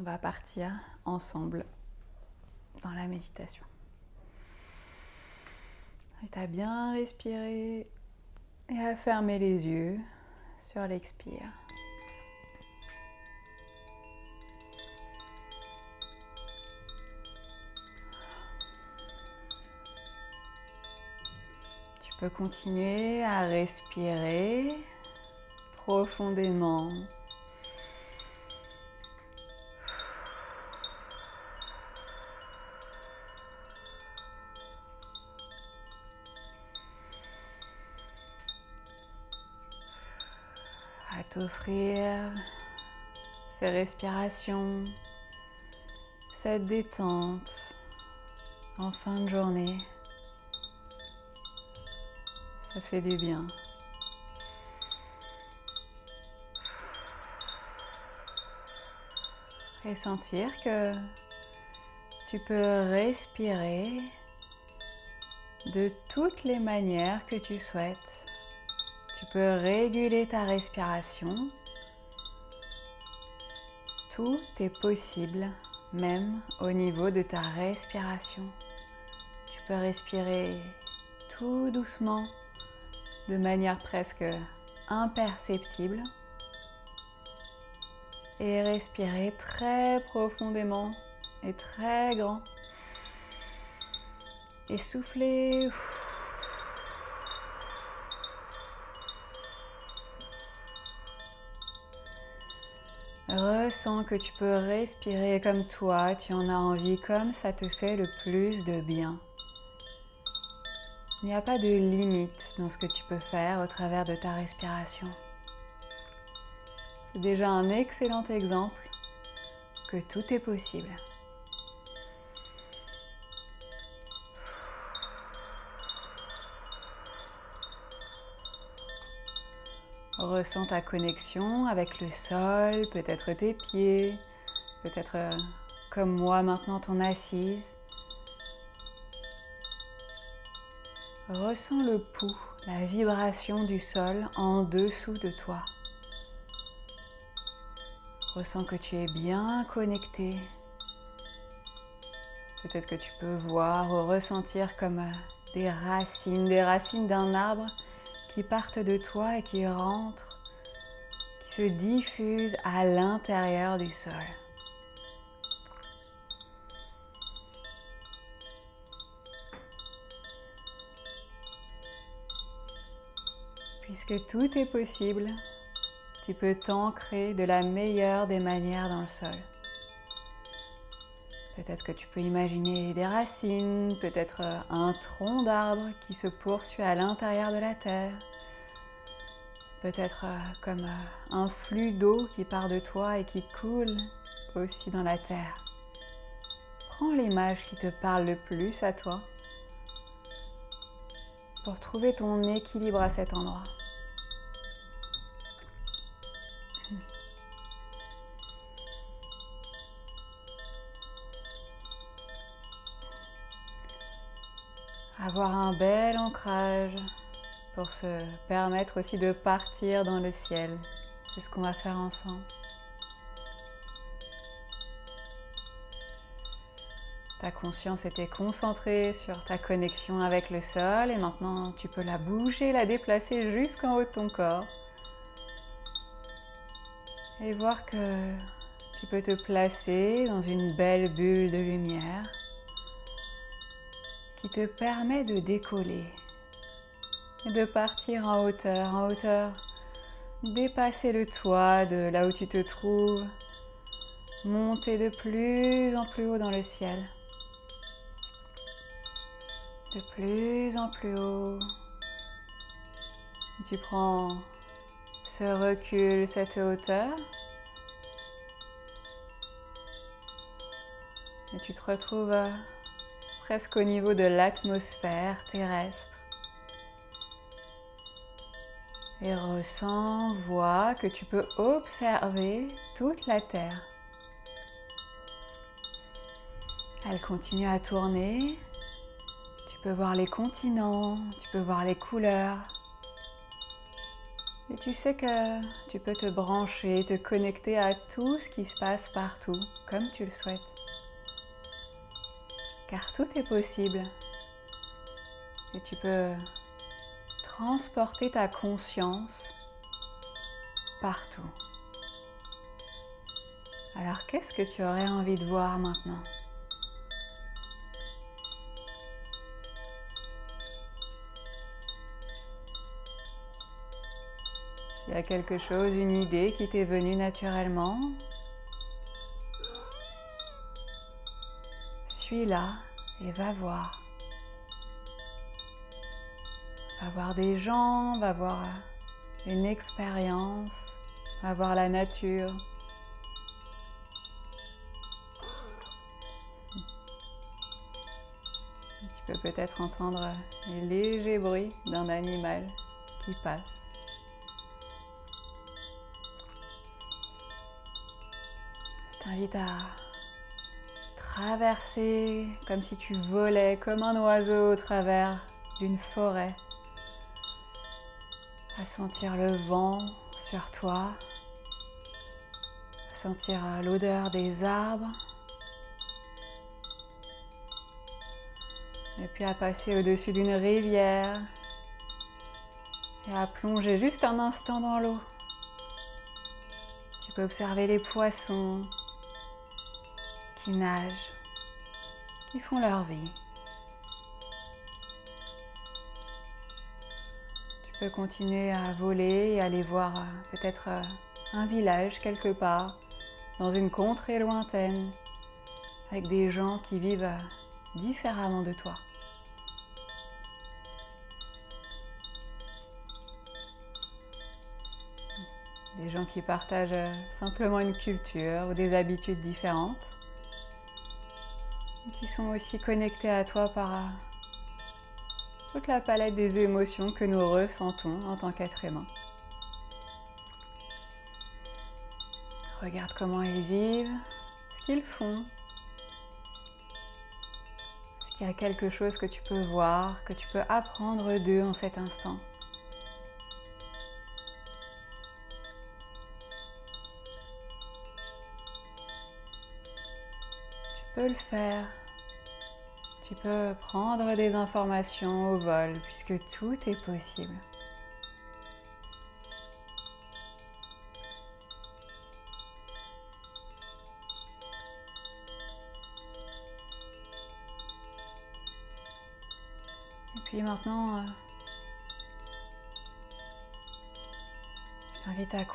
On va partir ensemble dans la méditation. Tu as bien respiré et à fermer les yeux sur l'expire. Tu peux continuer à respirer profondément. À t'offrir ces respirations, cette détente en fin de journée. Ça fait du bien. Et sentir que tu peux respirer de toutes les manières que tu souhaites. Tu peux réguler ta respiration. Tout est possible, même au niveau de ta respiration. Tu peux respirer tout doucement, de manière presque imperceptible, et respirer très profondément et très grand. Et souffler. Ressens que tu peux respirer comme toi, tu en as envie, comme ça te fait le plus de bien. Il n'y a pas de limite dans ce que tu peux faire au travers de ta respiration. C'est déjà un excellent exemple que tout est possible. Ressens ta connexion avec le sol, peut-être tes pieds, peut-être comme moi maintenant ton assise. Ressens le pouls, la vibration du sol en dessous de toi. Ressens que tu es bien connecté. Peut-être que tu peux voir ou ressentir comme des racines d'un arbre qui partent de toi et qui rentrent, qui se diffusent à l'intérieur du sol. Puisque tout est possible, tu peux t'ancrer de la meilleure des manières dans le sol. Peut-être que tu peux imaginer des racines, peut-être un tronc d'arbre qui se poursuit à l'intérieur de la terre. Peut-être comme un flux d'eau qui part de toi et qui coule aussi dans la terre. Prends l'image qui te parle le plus à toi pour trouver ton équilibre à cet endroit. Avoir un bel ancrage pour se permettre aussi de partir dans le ciel. C'est ce qu'on va faire ensemble. Ta conscience était concentrée sur ta connexion avec le sol et maintenant tu peux la bouger, la déplacer jusqu'en haut de ton corps. Et voir que tu peux te placer dans une belle bulle de lumière qui te permet de décoller et de partir en hauteur, dépasser le toit de là où tu te trouves, monter de plus en plus haut dans le ciel, de plus en plus haut. Tu prends ce recul, cette hauteur, et tu te retrouves presque au niveau de l'atmosphère terrestre. Et ressens, vois que tu peux observer toute la Terre. Elle continue à tourner. Tu peux voir les continents, tu peux voir les couleurs. Et tu sais que tu peux te brancher, te connecter à tout ce qui se passe partout, comme tu le souhaites. Car tout est possible. Et tu peux transporter ta conscience partout. Alors qu'est-ce que tu aurais envie de voir maintenant ? S'il y a quelque chose, une idée qui t'est venue naturellement, suis-la et va voir. Va voir des gens, va voir une expérience, va voir la nature. Tu peux peut-être entendre les légers bruits d'un animal qui passe. Je t'invite à traverser comme si tu volais comme un oiseau au travers d'une forêt, à sentir le vent sur toi, à sentir l'odeur des arbres, et puis à passer au-dessus d'une rivière et à plonger juste un instant dans l'eau. Tu peux observer les poissons qui nagent, qui font leur vie. Tu peux continuer à voler et aller voir peut-être un village quelque part, dans une contrée lointaine, avec des gens qui vivent différemment de toi. Des gens qui partagent simplement une culture ou des habitudes différentes, qui sont aussi connectés à toi par toute la palette des émotions que nous ressentons en tant qu'être humain. Regarde comment ils vivent, ce qu'ils font. Est-ce qu'il y a quelque chose que tu peux voir, que tu peux apprendre d'eux en cet instant ? Tu peux le faire. Tu peux prendre des informations au vol puisque tout est possible. Et puis maintenant, je t'invite à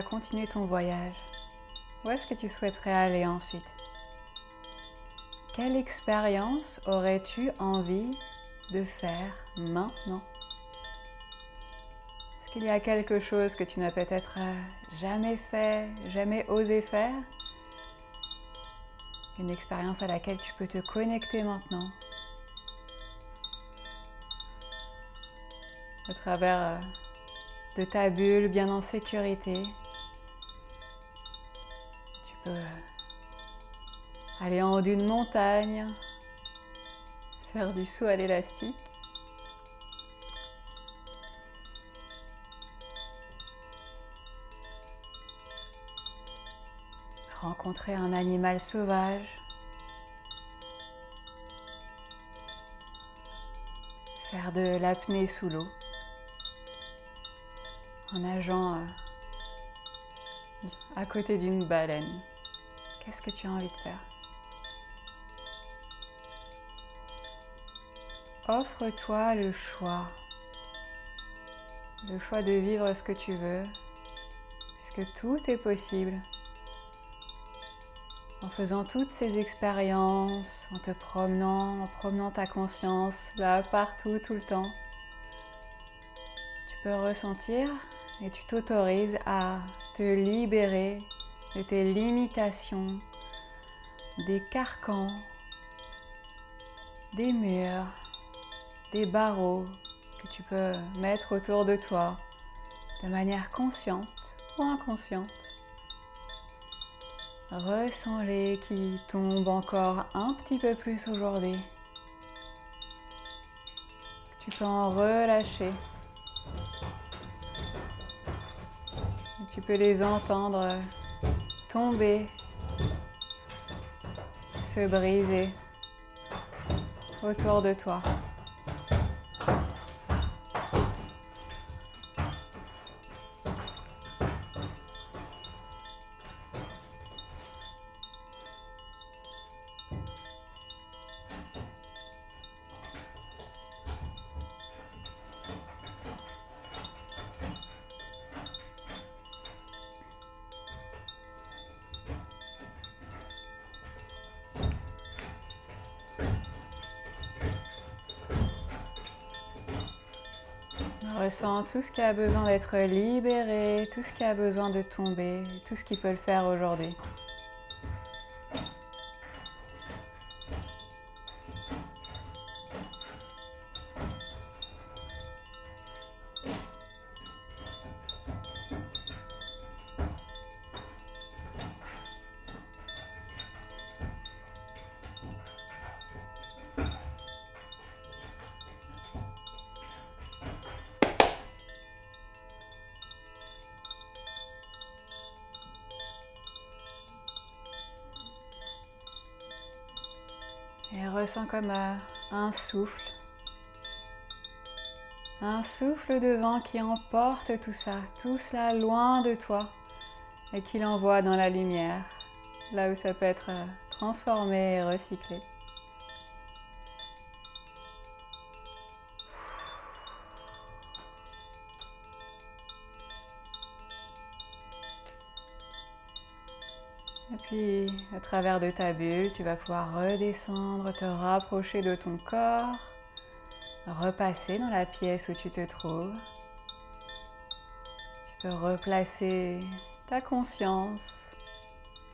continuer ton voyage. Où est-ce que tu souhaiterais aller ensuite ? Quelle expérience aurais-tu envie de faire maintenant ? Est-ce qu'il y a quelque chose que tu n'as peut-être jamais fait, jamais osé faire ? Une expérience à laquelle tu peux te connecter maintenant, au travers de ta bulle bien en sécurité. Tu peux aller en haut d'une montagne, faire du saut à l'élastique. Rencontrer un animal sauvage. Faire de l'apnée sous l'eau. En nageant à côté d'une baleine. Qu'est-ce que tu as envie de faire ? Offre-toi le choix de vivre ce que tu veux, puisque tout est possible. En faisant toutes ces expériences, en te promenant, en promenant ta conscience là, partout, tout le temps, tu peux ressentir et tu t'autorises à te libérer de tes limitations, des carcans, des murs, des barreaux que tu peux mettre autour de toi de manière consciente ou inconsciente. Ressens-les qui tombent encore un petit peu plus aujourd'hui. Tu peux en relâcher. Tu peux les entendre tomber, se briser autour de toi. Ressens tout ce qui a besoin d'être libéré, tout ce qui a besoin de tomber, tout ce qui peut le faire aujourd'hui. Et ressens comme un souffle de vent qui emporte tout ça, tout cela loin de toi et qui l'envoie dans la lumière, là où ça peut être transformé et recyclé. Et puis, à travers de ta bulle, tu vas pouvoir redescendre, te rapprocher de ton corps, repasser dans la pièce où tu te trouves. Tu peux replacer ta conscience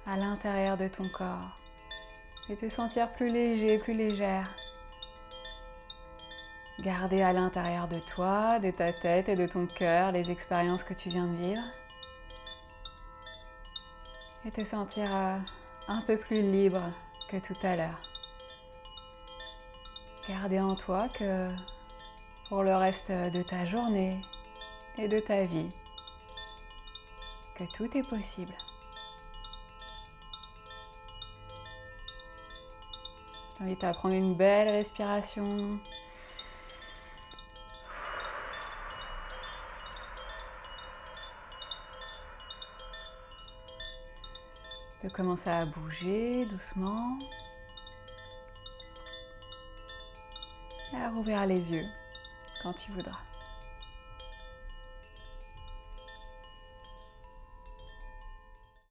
à l'intérieur de ton corps et te sentir plus léger, plus légère. Garder à l'intérieur de toi, de ta tête et de ton cœur les expériences que tu viens de vivre. Et te sentir un peu plus libre que tout à l'heure. Garder en toi que pour le reste de ta journée et de ta vie, que tout est possible. Je t'invite à prendre une belle respiration. Tu peux commencer à bouger doucement et à rouvrir les yeux quand tu voudras.